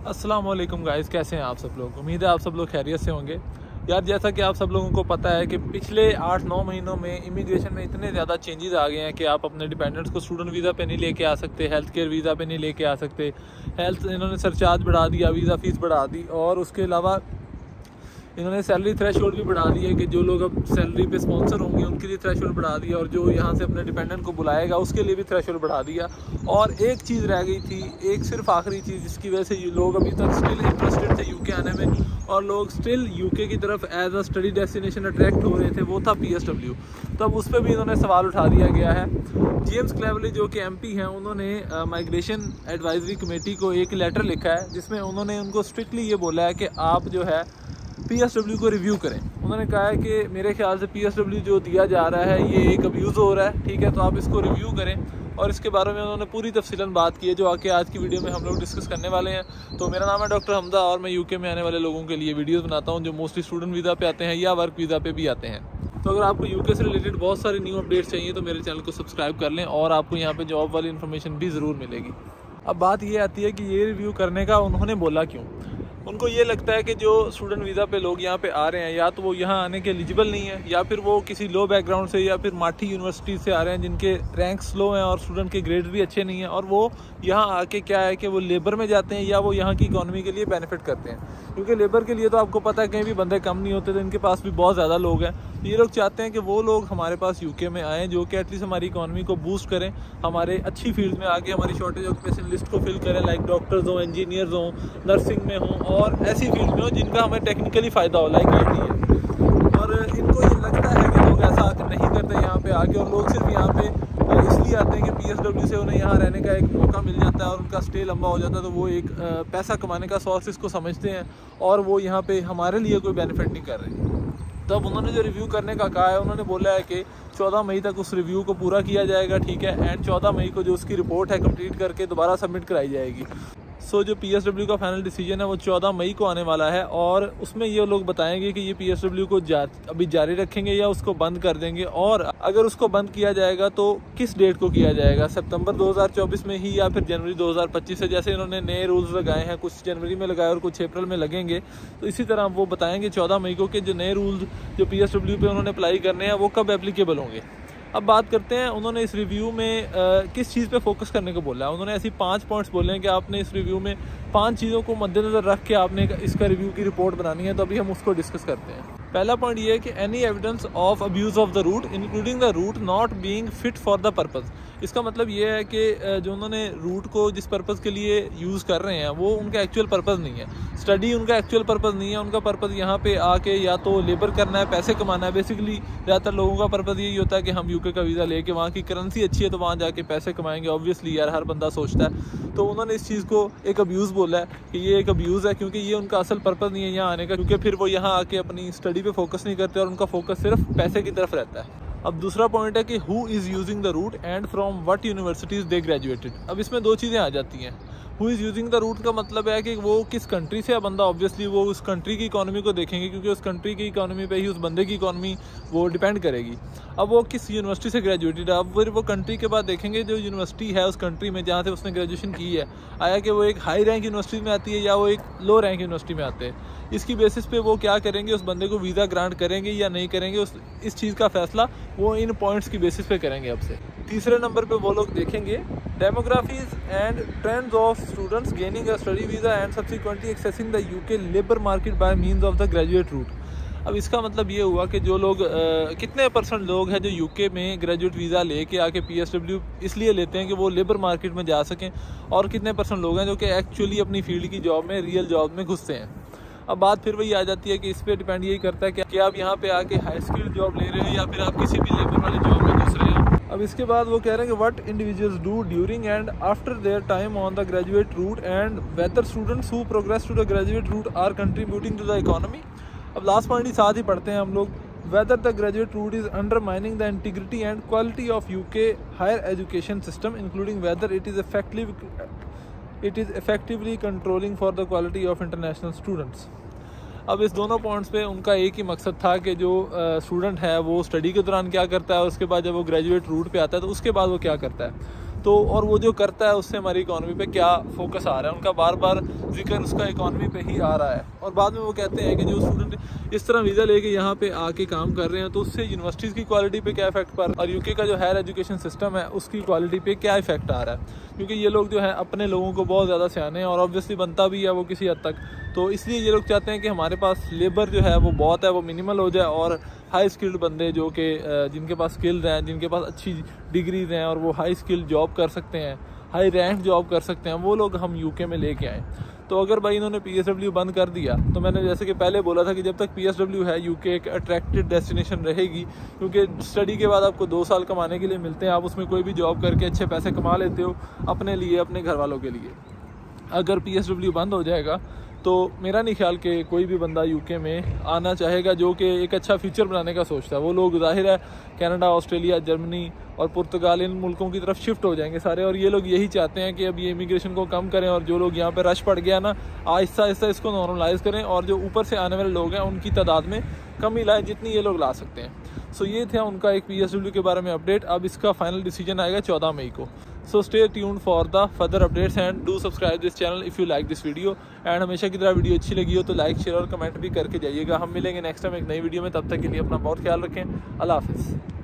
अस्सलाम वालेकुम गाइस, कैसे हैं आप सब लोग। उम्मीद है आप सब लोग खैरियत से होंगे। यार जैसा कि आप सब लोगों को पता है कि पिछले 8-9 महीनों में इमिग्रेशन में इतने ज़्यादा चेंजेस आ गए हैं कि आप अपने डिपेंडेंट्स को स्टूडेंट वीज़ा पे नहीं लेके आ सकते, हेल्थ केयर वीज़ा पे नहीं लेके आ सकते। हेल्थ इन्होंने सरचार्ज बढ़ा दिया, वीज़ा फ़ीस बढ़ा दी, और उसके अलावा इन्होंने सैलरी थ्रेशोल्ड भी बढ़ा दी है कि जो लोग अब सैलरी पे स्पॉन्सर होंगे उनके लिए थ्रेशोल्ड बढ़ा दिया, और जो यहाँ से अपने डिपेंडेंट को बुलाएगा उसके लिए भी थ्रेशोल्ड बढ़ा दिया। और एक चीज़ रह गई थी, एक सिर्फ आखिरी चीज़ जिसकी वजह से लोग अभी तक स्टिल इंटरेस्टेड थे यूके आने में, और लोग स्टिल यूके की तरफ as a study destination attract हो रहे थे, वो था PSW। तब उस पर भी इन्होंने सवाल उठा दिया गया है। जेम्स क्लेवरली जो कि MP हैं, उन्होंने माइग्रेशन एडवाइजरी कमेटी को एक लेटर लिखा है जिसमें उन्होंने उनको स्ट्रिक्टली ये बोला है कि आप जो है PSW को रिव्यू करें। उन्होंने कहा है कि मेरे ख्याल से PSW जो दिया जा रहा है ये एक अब्यूज़ हो रहा है, ठीक है, तो आप इसको रिव्यू करें। और इसके बारे में उन्होंने पूरी तफसीलन बात की है जो आके आज की वीडियो में हम लोग डिस्कस करने वाले हैं। तो मेरा नाम है डॉक्टर हमजा और मैं यूके में आने वाले लोगों के लिए वीडियोस बनाता हूं जो मोस्टली स्टूडेंट वीज़ा पे आते हैं या वर्क वीज़ा पे भी आते हैं। तो अगर आपको यूके से रिलेटेड बहुत सारी न्यू अपडेट्स चाहिए तो मेरे चैनल को सब्सक्राइब कर लें, और आपको यहाँ पे जॉब वाली इन्फॉर्मेशन भी ज़रूर मिलेगी। अब बात ये आती है कि ये रिव्यू करने का उन्होंने बोला क्यों। उनको ये लगता है कि जो स्टूडेंट वीज़ा पे लोग यहाँ पे आ रहे हैं, या तो वो यहाँ आने के एलिजिबल नहीं है, या फिर वो किसी लो बैकग्राउंड से या फिर माठी यूनिवर्सिटी से आ रहे हैं जिनके रैंक्स लो हैं और स्टूडेंट के ग्रेड्स भी अच्छे नहीं हैं, और वो यहाँ आके क्या है कि वो लेबर में जाते हैं या वो यहाँ की इकॉनमी के लिए बेनिफिट करते हैं। क्योंकि लेबर के लिए तो आपको पता है कहीं भी बंदे कम नहीं होते, तो इनके पास भी बहुत ज़्यादा लोग हैं। तो ये लोग चाहते हैं कि वो लोग हमारे पास यूके में आएँ जो कि एटलीस्ट हमारी इकॉनमी को बूस्ट करें, हमारे अच्छी फील्ड में आके हमारी शॉर्टेज ऑक्यूपेशन लिस्ट को फिल करें, लाइक डॉक्टर्स हों, इंजीनियर्स हों, नर्सिंग में हों, और ऐसी फील्ड में हो जिनका हमें टेक्निकली फ़ायदा हो, लाइक IT है। और इनको ये लगता है कि लोग ऐसा नहीं करते यहाँ पे आके, और लोग सिर्फ यहाँ पे इसलिए आते हैं कि PSW से उन्हें यहाँ रहने का एक मौका मिल जाता है और उनका स्टे लंबा हो जाता है, तो वो एक पैसा कमाने का सोर्स इसको समझते हैं, और वो यहाँ पे हमारे लिए कोई बेनिफिट नहीं कर रहे। तो अब उन्होंने जो रिव्यू करने का कहा है, उन्होंने बोला है कि 14 मई तक उस रिव्यू को पूरा किया जाएगा, ठीक है, एंड 14 मई को जो उसकी रिपोर्ट है कंप्लीट करके दोबारा सबमिट कराई जाएगी। सो जो PSW का फाइनल डिसीजन है वो 14 मई को आने वाला है, और उसमें ये लोग बताएंगे कि ये PSW को अभी जारी रखेंगे या उसको बंद कर देंगे, और अगर उसको बंद किया जाएगा तो किस डेट को किया जाएगा, सितंबर 2024 में ही या फिर जनवरी 2025 से। जैसे इन्होंने नए रूल्स लगाए हैं, कुछ जनवरी में लगाए और कुछ अप्रैल में लगेंगे, तो इसी तरह वो बताएंगे 14 मई को कि जो नए रूल्स जो PSW पे उन्होंने अप्लाई करने हैं वो कब एप्लीकेबल होंगे। अब बात करते हैं उन्होंने इस रिव्यू में किस चीज़ पे फोकस करने को बोला है। उन्होंने ऐसी 5 पॉइंट्स बोले हैं कि आपने इस रिव्यू में 5 चीज़ों को मद्देनज़र रख के आपने इसका रिव्यू की रिपोर्ट बनानी है। तो अभी हम उसको डिस्कस करते हैं। पहला पॉइंट ये है कि any evidence of abuse of the route including the route not being fit for the purpose. इसका मतलब ये है कि जो उन्होंने रूट को जिस पर्पज़ के लिए यूज़ कर रहे हैं वो उनका एक्चुअल पर्पज़ नहीं है, स्टडी उनका एक्चुअल पर्पज़ नहीं है। उनका पर्पज़ यहाँ पे आके या तो लेबर करना है, पैसे कमाना है। बेसिकली ज़्यादातर लोगों का पर्पज़ यही होता है कि हम यूके का वीज़ा लेके, वहाँ की करेंसी अच्छी है तो वहाँ जाके पैसे कमाएंगे। ऑब्वियसली यार हर बंदा सोचता है। तो उन्होंने इस चीज़ को एक अब्यूज़ बोला है कि ये एक अब्यूज़ है, क्योंकि ये उनका असल पर्पज़ नहीं है यहाँ आने का, क्योंकि फिर वो यहाँ आके अपनी स्टडी पे फोकस नहीं करते और उनका फोकस सिर्फ पैसे की तरफ रहता है। अब दूसरा पॉइंट है कि who is using the route and from what universities they graduated. अब इसमें 2 चीज़ें आ जाती हैं। Who is using the route का मतलब है कि वो किस कंट्री से है बंदा। ऑब्वियसली वो उस कंट्री की इकॉनमी को देखेंगे, क्योंकि उस कंट्री की इकॉनमी पे ही उस बंदे की इकॉनमी वो डिपेंड करेगी। अब वो किस यूनिवर्सिटी से ग्रेजुएटेड है, अब फिर वो कंट्री के बाद देखेंगे जो यूनिवर्सिटी है उस कंट्री में जहाँ से उसने ग्रेजुएशन की है, आया कि वो एक हाई रैंक यूनिवर्सिटी में आती है या वो एक लो रैंक यूनिवर्सिटी में आते हैं। इसकी बेसिस पे वो क्या करेंगे, उस बंदे को वीज़ा ग्रांट करेंगे या नहीं करेंगे, इस चीज़ का फैसला वो इन पॉइंट्स की बेसिस पे करेंगे। अब से तीसरे नंबर पे वो लोग देखेंगे demographics and trends of students gaining a study visa and subsequently accessing the UK labour market by means of the graduate route. अब इसका मतलब ये हुआ कि जो लोग कितने % लोग हैं जो यूके में ग्रेजुएट वीज़ा लेके आके PSW इसलिए लेते हैं कि वो लेबर मार्केट में जा सकें, और कितने % लोग हैं जो कि एक्चुअली अपनी फील्ड की जॉब में, रियल जॉब में घुसते हैं। अब बात फिर वही आ जाती है कि इस पर डिपेंड यही करता है कि आप यहाँ पे आके हाई स्किल्ड जॉब ले रहे हो या फिर आप किसी भी लेबर वाले जॉब में घुस रहे हो। अब इसके बाद वो कह रहे हैं कि what individuals do during and after their time on the graduate route and whether students who progress to the graduate route are contributing to the economy. अब लास्ट पॉइंट ही साथ ही पढ़ते हैं हम लोग। Whether the graduate route is undermining the integrity and quality of UK higher education system including whether it is effectively controlling for the quality of international students। अब इस दोनों पॉइंट्स पे उनका एक ही मकसद था कि जो स्टूडेंट है वो स्टडी के दौरान क्या करता है, उसके बाद जब वो ग्रेजुएट रूट पे आता है तो उसके बाद वो क्या करता है। तो और वो जो करता है उससे हमारी इकॉनमी पे क्या फोकस आ रहा है, उनका बार बार जिक्र उसका इकॉनमी पे ही आ रहा है। और बाद में वो कहते हैं कि जो स्टूडेंट इस तरह वीज़ा लेके यहाँ पे आके काम कर रहे हैं तो उससे यूनिवर्सिटीज़ की क्वालिटी पे क्या इफेक्ट पड़, और यूके का जो हायर एजुकेशन सिस्टम है उसकी क्वालिटी पे क्या इफेक्ट आ रहा है। क्योंकि ये लोग जो है अपने लोगों को बहुत ज़्यादा सियाने हैं और ऑब्वियसली बनता भी है वो किसी हद तक, तो इसलिए ये लोग चाहते हैं कि हमारे पास लेबर जो है वो बहुत है, वो मिनिमल हो जाए और हाई स्किल्ड बंदे जो कि जिनके पास स्किल्स हैं, जिनके पास अच्छी डिग्रीज हैं और वो हाई स्किल्ड जॉब कर सकते हैं, हाई रैंक जॉब कर सकते हैं, वो लोग हम यूके में लेके आएँ। तो अगर भाई इन्होंने PSW बंद कर दिया तो मैंने जैसे कि पहले बोला था कि जब तक PSW है यूके एक अट्रैक्टिव डेस्टिनेशन रहेगी, क्योंकि स्टडी के बाद आपको 2 साल कमाने के लिए मिलते हैं, आप उसमें कोई भी जॉब करके अच्छे पैसे कमा लेते हो अपने लिए, अपने घर वालों के लिए। अगर PSW बंद हो जाएगा तो मेरा नहीं ख्याल कि कोई भी बंदा यूके में आना चाहेगा जो कि एक अच्छा फ्यूचर बनाने का सोचता है। वो लोग जाहिर है कनाडा, ऑस्ट्रेलिया, जर्मनी और पुर्तगाल इन मुल्कों की तरफ शिफ्ट हो जाएंगे सारे, और ये लोग यही चाहते हैं कि अब ये इमिग्रेशन को कम करें और जो लोग यहाँ पे रश पड़ गया ना आहिस्ता आहिस्ता इसको नॉर्मलाइज करें और जो ऊपर से आने वाले लोग हैं उनकी तादाद में कमी लाएँ जितनी ये लोग ला सकते हैं। सो ये था उनका एक PSW के बारे में अपडेट। अब इसका फाइनल डिसीजन आएगा 14 मई को। So stay tuned for the further updates and do subscribe this channel if you like this video। And हमेशा की तरह वीडियो अच्छी लगी हो तो लाइक, शेयर और कमेंट भी करके जाइएगा। हम मिलेंगे नेक्स्ट टाइम एक नई वीडियो में, तब तक के लिए अपना बहुत ख्याल रखें। अल्लाह हाफिज़।